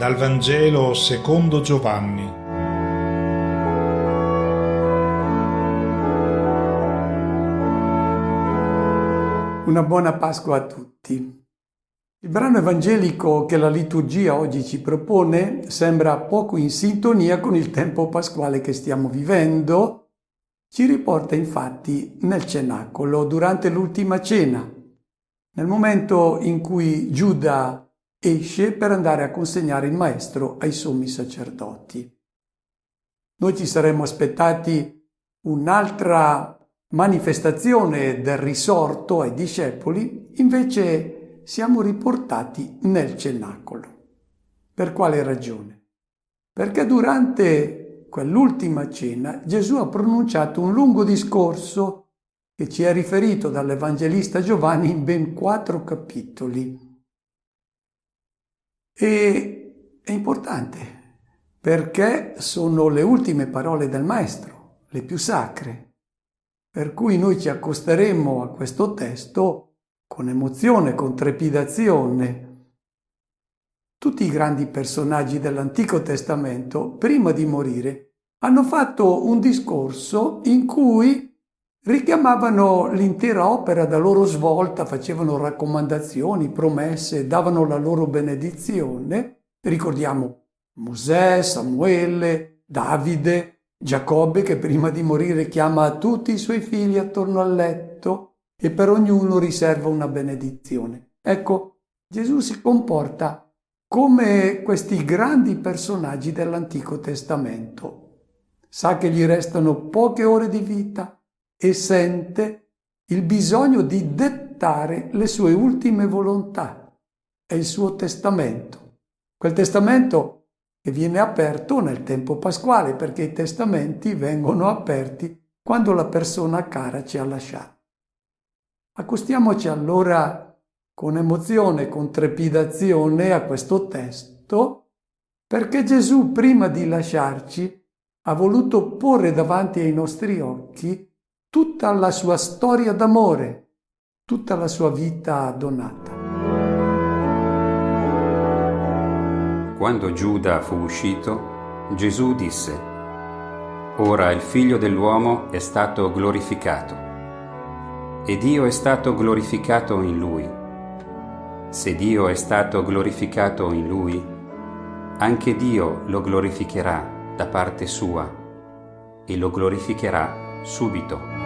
Dal Vangelo secondo Giovanni. Una buona Pasqua a tutti. Il brano evangelico che la liturgia oggi ci propone sembra poco in sintonia con il tempo pasquale che stiamo vivendo. Ci riporta infatti nel cenacolo durante l'ultima cena, nel momento in cui Giuda esce per andare a consegnare il maestro ai sommi sacerdoti. Noi ci saremmo aspettati un'altra manifestazione del risorto ai discepoli, invece siamo riportati nel cenacolo. Per quale ragione? Perché durante quell'ultima cena Gesù ha pronunciato un lungo discorso che ci è riferito dall'Evangelista Giovanni in ben 4 capitoli. E è importante perché sono le ultime parole del Maestro, le più sacre, per cui noi ci accosteremo a questo testo con emozione, con trepidazione. Tutti i grandi personaggi dell'Antico Testamento, prima di morire, hanno fatto un discorso in cui richiamavano l'intera opera da loro svolta, facevano raccomandazioni, promesse, davano la loro benedizione. Ricordiamo Mosè, Samuele, Davide, Giacobbe che prima di morire chiama tutti i suoi figli attorno al letto e per ognuno riserva una benedizione. Ecco, Gesù si comporta come questi grandi personaggi dell'Antico Testamento. Sa che gli restano poche ore di vita e sente il bisogno di dettare le sue ultime volontà. È il suo testamento. Quel testamento che viene aperto nel tempo pasquale, perché i testamenti vengono aperti quando la persona cara ci ha lasciato. Accostiamoci allora con emozione, con trepidazione a questo testo, perché Gesù, prima di lasciarci, ha voluto porre davanti ai nostri occhi tutta la sua storia d'amore, tutta la sua vita donata. Quando Giuda fu uscito, Gesù disse: «Ora il Figlio dell'uomo è stato glorificato, e Dio è stato glorificato in Lui. Se Dio è stato glorificato in Lui, anche Dio lo glorificherà da parte sua, e lo glorificherà subito».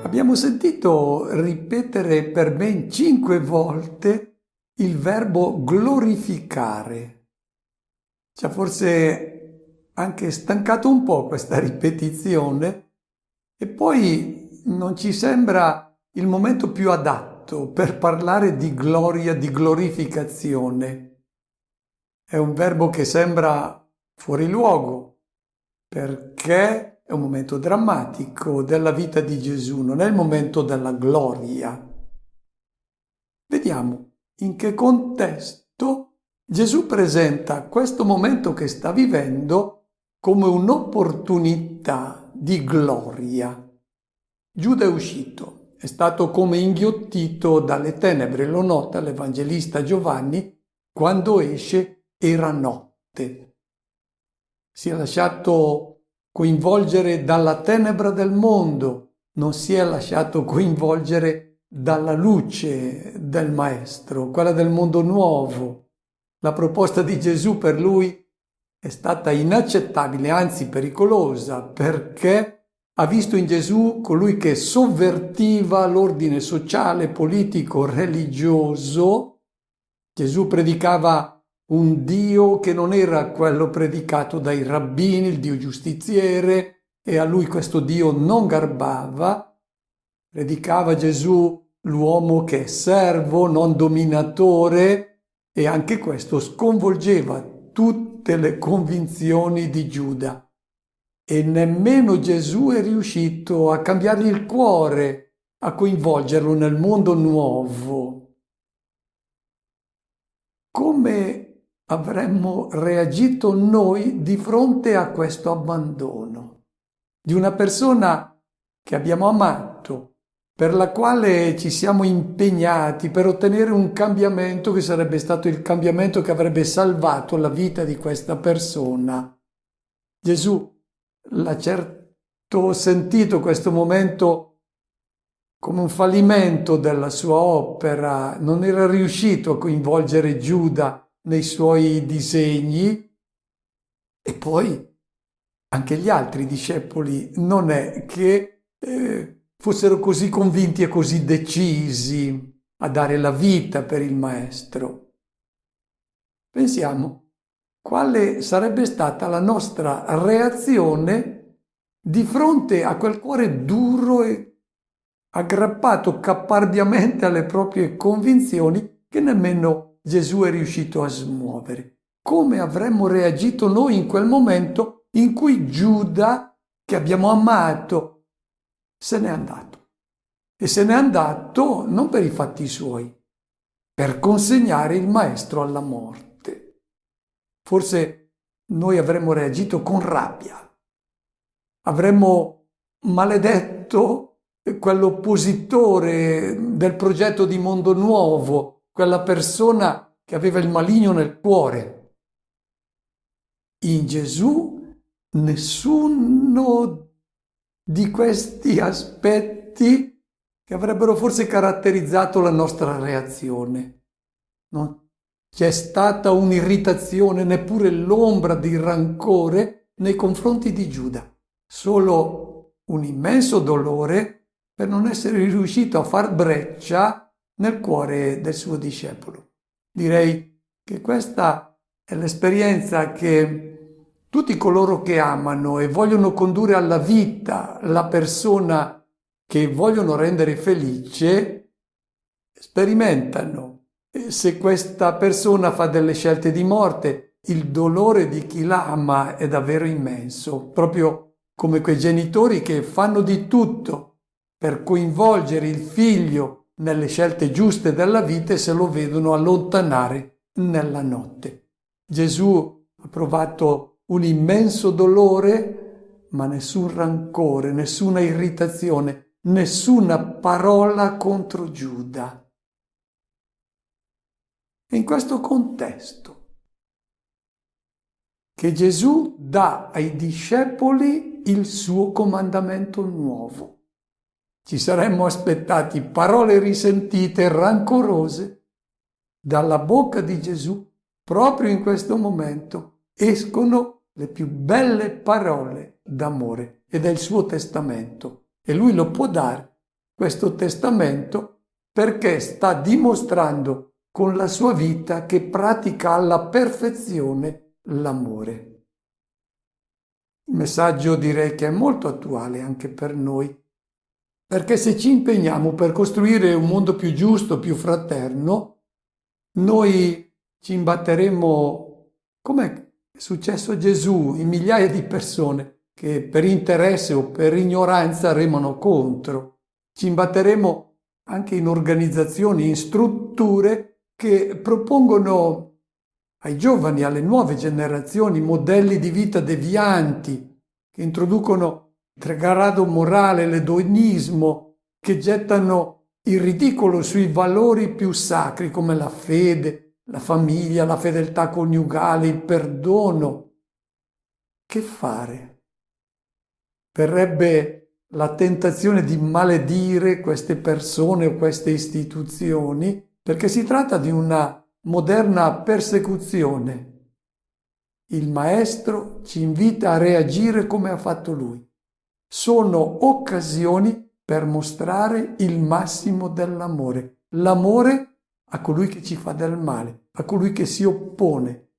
Abbiamo sentito ripetere per ben 5 volte il verbo glorificare. Ci ha forse anche stancato un po' questa ripetizione e poi non ci sembra il momento più adatto per parlare di gloria, di glorificazione. È un verbo che sembra fuori luogo perché è un momento drammatico della vita di Gesù, non è il momento della gloria. Vediamo in che contesto Gesù presenta questo momento che sta vivendo come un'opportunità di gloria. Giuda è uscito, è stato come inghiottito dalle tenebre, lo nota l'Evangelista Giovanni, quando esce era notte. Si è lasciato coinvolgere dalla tenebra del mondo, non si è lasciato coinvolgere dalla luce del Maestro, quella del mondo nuovo. La proposta di Gesù per lui è stata inaccettabile, anzi pericolosa, perché ha visto in Gesù colui che sovvertiva l'ordine sociale, politico, religioso. Gesù predicava un Dio che non era quello predicato dai rabbini, il Dio giustiziere, e a lui questo Dio non garbava. Predicava Gesù l'uomo che è servo, non dominatore, e anche questo sconvolgeva tutte le convinzioni di Giuda. E nemmeno Gesù è riuscito a cambiargli il cuore, a coinvolgerlo nel mondo nuovo. Come avremmo reagito noi di fronte a questo abbandono di una persona che abbiamo amato, per la quale ci siamo impegnati per ottenere un cambiamento che sarebbe stato il cambiamento che avrebbe salvato la vita di questa persona. Gesù l'ha certo sentito questo momento come un fallimento della sua opera, non era riuscito a coinvolgere Giuda nei suoi disegni e poi anche gli altri discepoli non è che fossero così convinti e così decisi a dare la vita per il Maestro. Pensiamo, quale sarebbe stata la nostra reazione di fronte a quel cuore duro e aggrappato caparbiamente alle proprie convinzioni che nemmeno Gesù è riuscito a smuovere. Come avremmo reagito noi in quel momento in cui Giuda, che abbiamo amato, se n'è andato. E se n'è andato non per i fatti suoi, per consegnare il Maestro alla morte. Forse noi avremmo reagito con rabbia. Avremmo maledetto quell'oppositore del progetto di mondo nuovo, quella persona che aveva il maligno nel cuore. In Gesù nessuno di questi aspetti che avrebbero forse caratterizzato la nostra reazione. Non c'è stata un'irritazione, neppure l'ombra di rancore nei confronti di Giuda, solo un immenso dolore per non essere riuscito a far breccia nel cuore del suo discepolo. Direi che questa è l'esperienza che tutti coloro che amano e vogliono condurre alla vita la persona che vogliono rendere felice sperimentano. E se questa persona fa delle scelte di morte, il dolore di chi la ama è davvero immenso, proprio come quei genitori che fanno di tutto per coinvolgere il figlio nelle scelte giuste della vita e se lo vedono allontanare nella notte. Gesù ha provato un immenso dolore, ma nessun rancore, nessuna irritazione, nessuna parola contro Giuda. È in questo contesto che Gesù dà ai discepoli il suo comandamento nuovo. Ci saremmo aspettati parole risentite e rancorose dalla bocca di Gesù. Proprio in questo momento escono le più belle parole d'amore ed è il suo testamento e lui lo può dare, questo testamento, perché sta dimostrando con la sua vita che pratica alla perfezione l'amore. Il messaggio direi che è molto attuale anche per noi, perché se ci impegniamo per costruire un mondo più giusto, più fraterno, noi ci imbatteremo come è successo a Gesù in migliaia di persone che per interesse o per ignoranza remano contro. Ci imbatteremo anche in organizzazioni, in strutture che propongono ai giovani, alle nuove generazioni, modelli di vita devianti, che introducono il degrado morale, l'edonismo, che gettano il ridicolo sui valori più sacri come la fede, la famiglia, la fedeltà coniugale, il perdono. Che fare? Verrebbe la tentazione di maledire queste persone o queste istituzioni, perché si tratta di una moderna persecuzione. Il Maestro ci invita a reagire come ha fatto lui. Sono occasioni per mostrare il massimo dell'amore. L'amore a colui che ci fa del male, a colui che si oppone.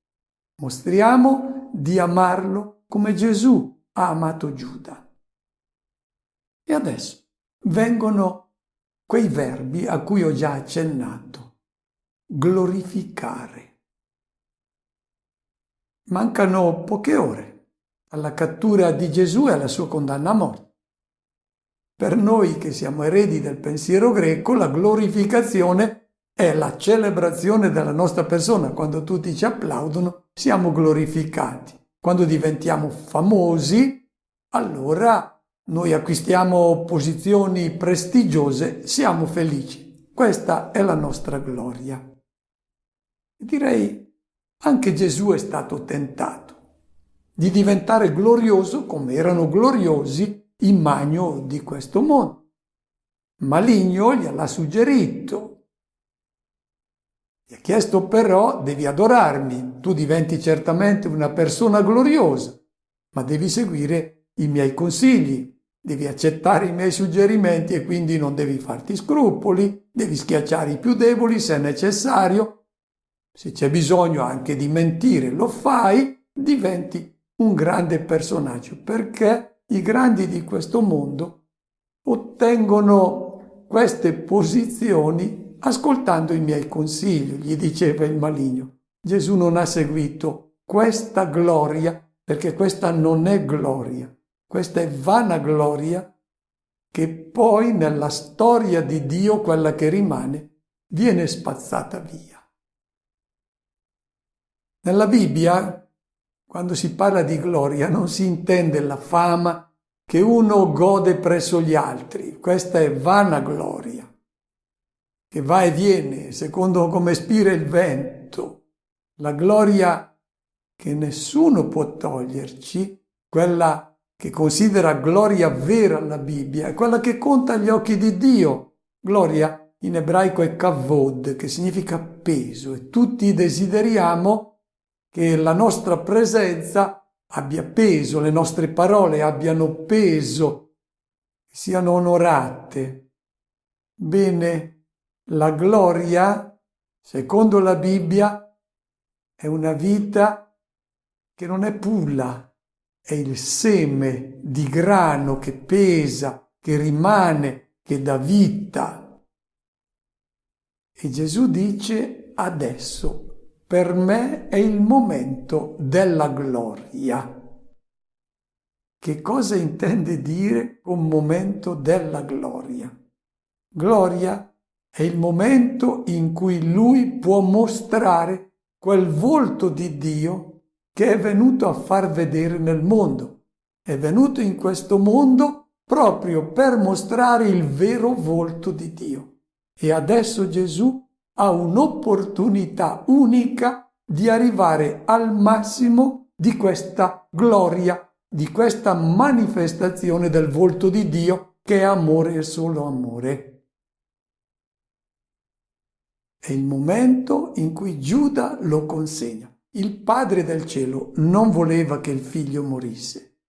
Mostriamo di amarlo come Gesù ha amato Giuda. E adesso vengono quei verbi a cui ho già accennato. Glorificare. Mancano poche ore alla cattura di Gesù e alla sua condanna a morte. Per noi che siamo eredi del pensiero greco, la glorificazione è la celebrazione della nostra persona. Quando tutti ci applaudono, siamo glorificati. Quando diventiamo famosi, allora noi acquistiamo posizioni prestigiose, siamo felici. Questa è la nostra gloria. Direi anche Gesù è stato tentato di diventare glorioso come erano gloriosi i magno di questo mondo. Maligno gliel'ha suggerito. Gli ha chiesto però: devi adorarmi, tu diventi certamente una persona gloriosa, ma devi seguire i miei consigli, devi accettare i miei suggerimenti e quindi non devi farti scrupoli, devi schiacciare i più deboli se è necessario. Se c'è bisogno anche di mentire, lo fai, diventi un grande personaggio, perché i grandi di questo mondo ottengono queste posizioni ascoltando i miei consigli, gli diceva il maligno. Gesù non ha seguito questa gloria, perché questa non è gloria, questa è vanagloria che poi nella storia di Dio, quella che rimane, viene spazzata via. Nella Bibbia, quando si parla di gloria, non si intende la fama che uno gode presso gli altri. Questa è vanagloria, che va e viene secondo come spira il vento. La gloria che nessuno può toglierci, quella che considera gloria vera la Bibbia, è quella che conta agli occhi di Dio. Gloria in ebraico è kavod, che significa peso, e tutti desideriamo che la nostra presenza abbia peso, le nostre parole abbiano peso, siano onorate. Bene, la gloria, secondo la Bibbia, è una vita che non è pulla, è il seme di grano che pesa, che rimane, che dà vita. E Gesù dice: adesso per me è il momento della gloria. Che cosa intende dire con momento della gloria? Gloria è il momento in cui Lui può mostrare quel volto di Dio che è venuto a far vedere nel mondo. È venuto in questo mondo proprio per mostrare il vero volto di Dio. E adesso Gesù ha un'opportunità unica di arrivare al massimo di questa gloria, di questa manifestazione del volto di Dio che è amore e solo amore. È il momento in cui Giuda lo consegna. Il Padre del cielo non voleva che il figlio morisse,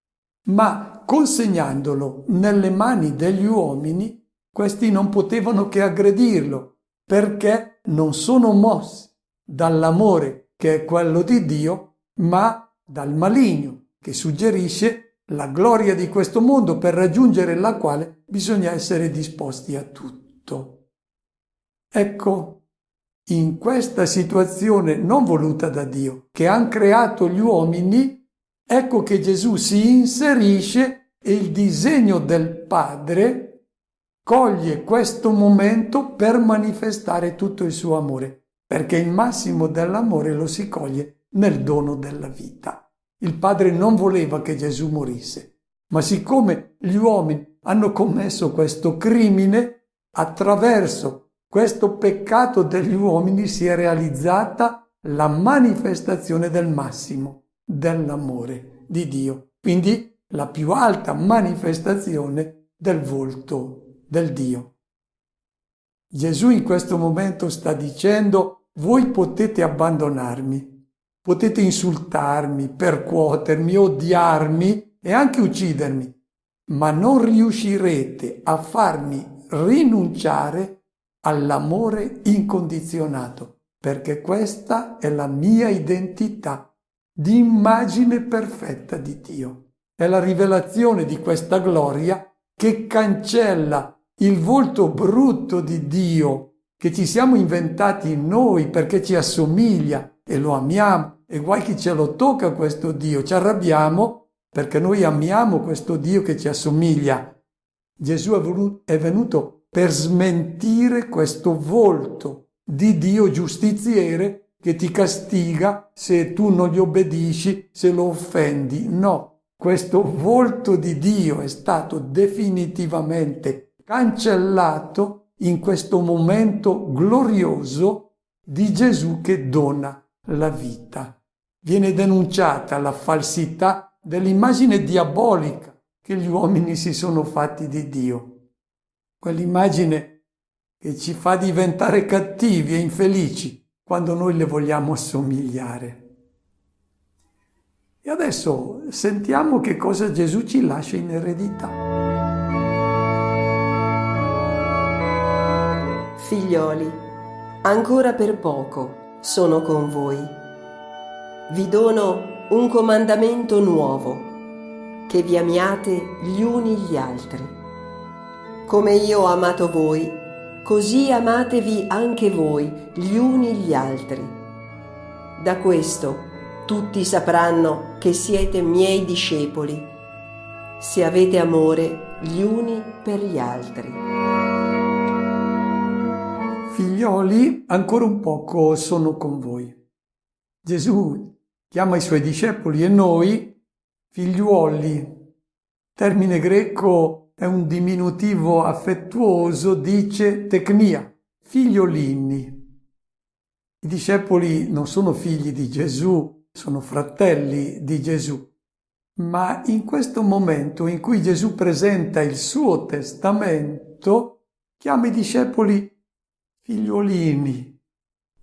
ma consegnandolo nelle mani degli uomini, questi non potevano che aggredirlo, perché non sono mossi dall'amore che è quello di Dio, ma dal maligno che suggerisce la gloria di questo mondo, per raggiungere la quale bisogna essere disposti a tutto. Ecco, in questa situazione non voluta da Dio, che han creato gli uomini, ecco che Gesù si inserisce e il disegno del Padre coglie questo momento per manifestare tutto il suo amore, perché il massimo dell'amore lo si coglie nel dono della vita. Il Padre non voleva che Gesù morisse, ma siccome gli uomini hanno commesso questo crimine, attraverso questo peccato degli uomini si è realizzata la manifestazione del massimo dell'amore di Dio, quindi la più alta manifestazione del volto del Dio. Gesù in questo momento sta dicendo: voi potete abbandonarmi, potete insultarmi, percuotermi, odiarmi e anche uccidermi, ma non riuscirete a farmi rinunciare all'amore incondizionato, perché questa è la mia identità di immagine perfetta di Dio. È la rivelazione di questa gloria che cancella il volto brutto di Dio che ci siamo inventati noi perché ci assomiglia e lo amiamo, e guai chi ce lo tocca questo Dio, ci arrabbiamo perché noi amiamo questo Dio che ci assomiglia. Gesù è venuto per smentire questo volto di Dio giustiziere che ti castiga se tu non gli obbedisci, se lo offendi. No, questo volto di Dio è stato definitivamente cancellato in questo momento glorioso di Gesù che dona la vita. Viene denunciata la falsità dell'immagine diabolica che gli uomini si sono fatti di Dio. Quell'immagine che ci fa diventare cattivi e infelici quando noi le vogliamo assomigliare. E adesso sentiamo che cosa Gesù ci lascia in eredità. Figlioli, ancora per poco sono con voi. Vi dono un comandamento nuovo, che vi amiate gli uni gli altri. Come io ho amato voi, così amatevi anche voi gli uni gli altri. Da questo tutti sapranno che siete miei discepoli, se avete amore gli uni per gli altri. Figlioli, ancora un poco sono con voi. Gesù chiama i suoi discepoli e noi figliuoli. Termine greco è un diminutivo affettuoso, dice teknia, figliolini. I discepoli non sono figli di Gesù, sono fratelli di Gesù. Ma in questo momento in cui Gesù presenta il suo testamento, chiama i discepoli figliolini.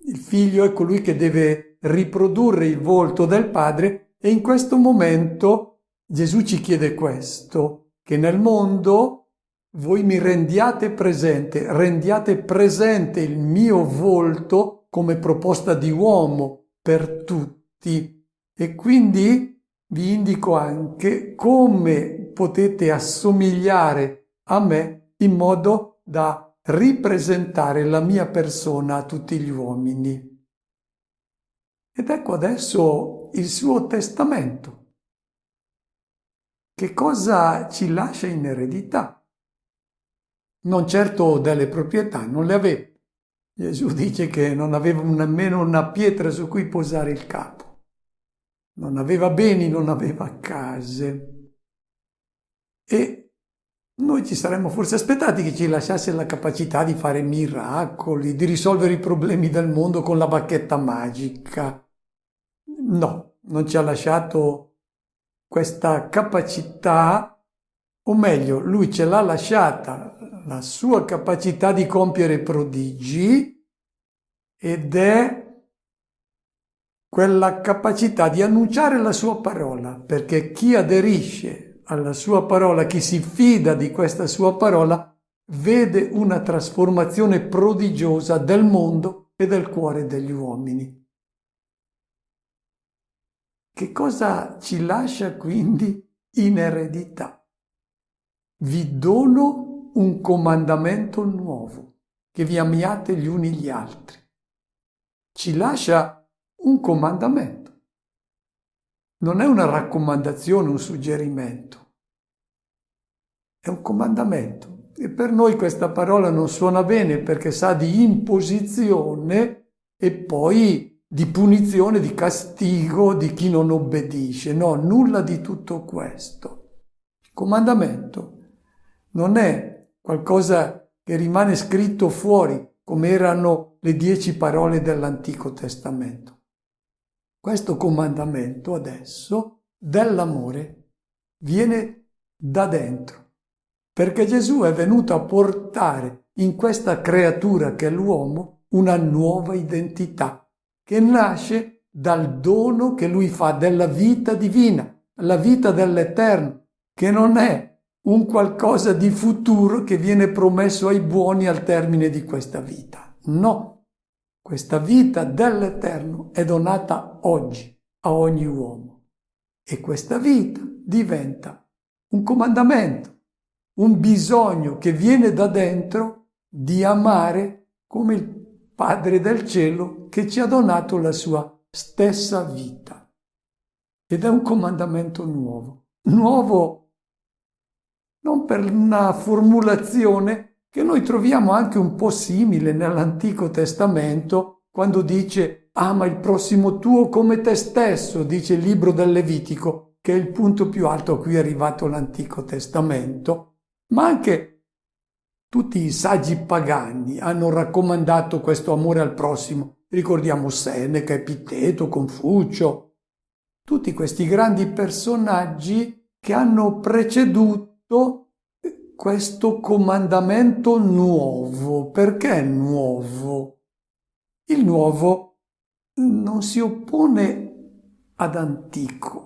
Il figlio è colui che deve riprodurre il volto del padre e in questo momento Gesù ci chiede questo, che nel mondo voi mi rendiate presente il mio volto come proposta di uomo per tutti. E quindi vi indico anche come potete assomigliare a me in modo da ripresentare la mia persona a tutti gli uomini. Ed ecco adesso il suo testamento. Che cosa ci lascia in eredità? Non certo delle proprietà, non le aveva. Gesù dice che non aveva nemmeno una pietra su cui posare il capo. Non aveva beni, non aveva case. E noi ci saremmo forse aspettati che ci lasciasse la capacità di fare miracoli, di risolvere i problemi del mondo con la bacchetta magica. No, non ci ha lasciato questa capacità, o meglio, lui ce l'ha lasciata, la sua capacità di compiere prodigi, ed è quella capacità di annunciare la sua parola, perché chi aderisce alla sua parola, chi si fida di questa sua parola, vede una trasformazione prodigiosa del mondo e del cuore degli uomini. Che cosa ci lascia quindi in eredità? Vi dono un comandamento nuovo, che vi amiate gli uni gli altri. Ci lascia un comandamento. Non è una raccomandazione, un suggerimento. È un comandamento. E per noi questa parola non suona bene perché sa di imposizione e poi di punizione, di castigo di chi non obbedisce. No, nulla di tutto questo. Il comandamento non è qualcosa che rimane scritto fuori, come erano le 10 parole dell'Antico Testamento. Questo comandamento adesso dell'amore viene da dentro, perché Gesù è venuto a portare in questa creatura che è l'uomo una nuova identità che nasce dal dono che lui fa della vita divina, la vita dell'Eterno, che non è un qualcosa di futuro che viene promesso ai buoni al termine di questa vita. No. Questa vita dell'Eterno è donata oggi a ogni uomo e questa vita diventa un comandamento, un bisogno che viene da dentro di amare come il Padre del cielo che ci ha donato la sua stessa vita. Ed è un comandamento nuovo non per una formulazione che noi troviamo anche un po' simile nell'Antico Testamento, quando dice ama il prossimo tuo come te stesso, dice il libro del Levitico, che è il punto più alto a cui è arrivato l'Antico Testamento, ma anche tutti i saggi pagani hanno raccomandato questo amore al prossimo. Ricordiamo Seneca, Epiteto, Confucio, tutti questi grandi personaggi che hanno preceduto questo comandamento nuovo. Perché nuovo? Il nuovo non si oppone ad antico.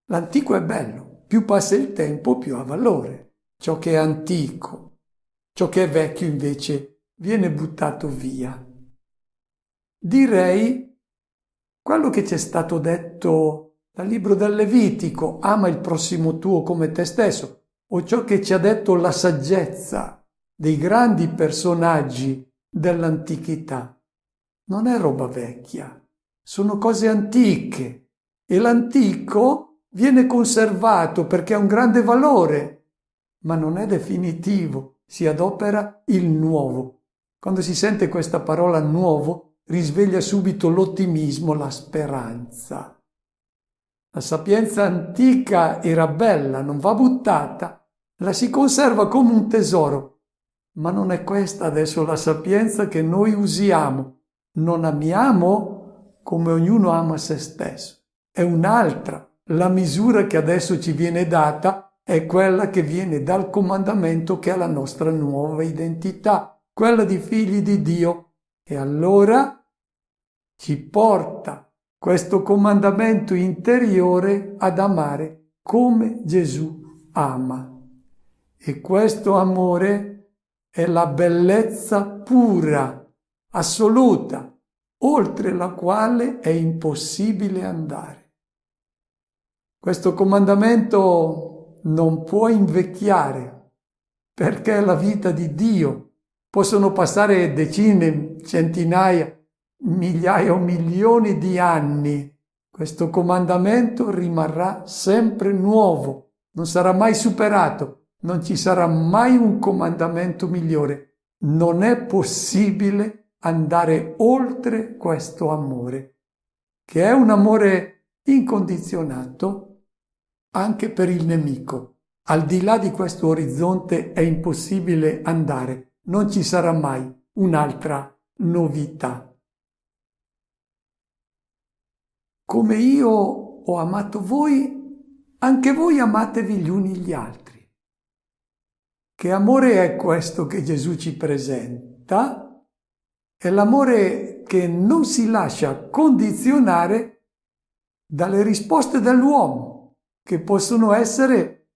L'antico è bello, più passa il tempo più ha valore. Ciò che è antico, ciò che è vecchio invece viene buttato via. Direi quello che ci è stato detto dal libro del Levitico, ama il prossimo tuo come te stesso, o ciò che ci ha detto la saggezza dei grandi personaggi dell'antichità. Non è roba vecchia, sono cose antiche e l'antico viene conservato perché ha un grande valore, ma non è definitivo, si adopera il nuovo. Quando si sente questa parola nuovo, risveglia subito l'ottimismo, la speranza. La sapienza antica era bella, non va buttata, la si conserva come un tesoro, ma non è questa adesso la sapienza che noi usiamo. Non amiamo come ognuno ama se stesso, è un'altra. La misura che adesso ci viene data è quella che viene dal comandamento che è la nostra nuova identità, quella di figli di Dio. E allora ci porta questo comandamento interiore ad amare come Gesù ama. E questo amore è la bellezza pura, assoluta, oltre la quale è impossibile andare. Questo comandamento non può invecchiare, perché è la vita di Dio. Possono passare decine, centinaia, migliaia o milioni di anni. Questo comandamento rimarrà sempre nuovo, non sarà mai superato, non ci sarà mai un comandamento migliore. Non è possibile andare oltre questo amore, che è un amore incondizionato anche per il nemico. Al di là di questo orizzonte è impossibile andare, non ci sarà mai un'altra novità. Come io ho amato voi, anche voi amatevi gli uni gli altri. Che amore è questo che Gesù ci presenta? È l'amore che non si lascia condizionare dalle risposte dell'uomo, che possono essere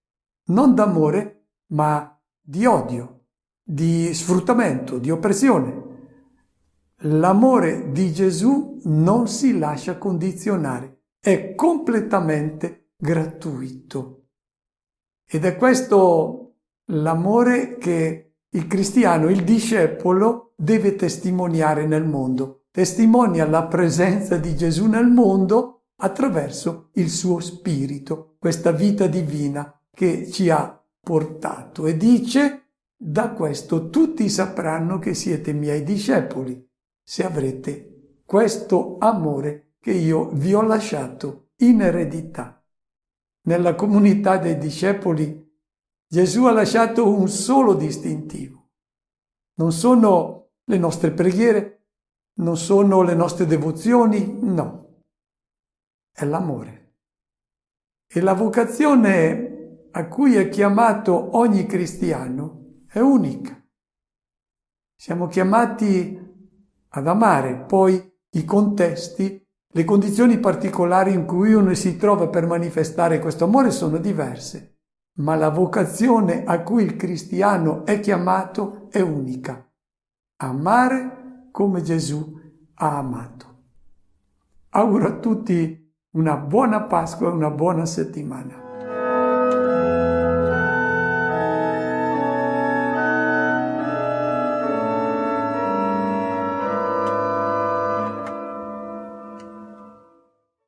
non d'amore, ma di odio, di sfruttamento, di oppressione. L'amore di Gesù non si lascia condizionare, è completamente gratuito. Ed è questo l'amore che il cristiano, il discepolo, deve testimoniare nel mondo. Testimonia la presenza di Gesù nel mondo attraverso il suo spirito, questa vita divina che ci ha portato. E dice: da questo tutti sapranno che siete miei discepoli, se avrete questo amore che io vi ho lasciato in eredità. Nella comunità dei discepoli Gesù ha lasciato un solo distintivo. Non sono le nostre preghiere, non sono le nostre devozioni, no. È l'amore. E la vocazione a cui è chiamato ogni cristiano è unica. Siamo chiamati ad amare, poi i contesti, le condizioni particolari in cui uno si trova per manifestare questo amore sono diverse, ma la vocazione a cui il cristiano è chiamato è unica: amare come Gesù ha amato. Auguro a tutti una buona Pasqua e una buona settimana.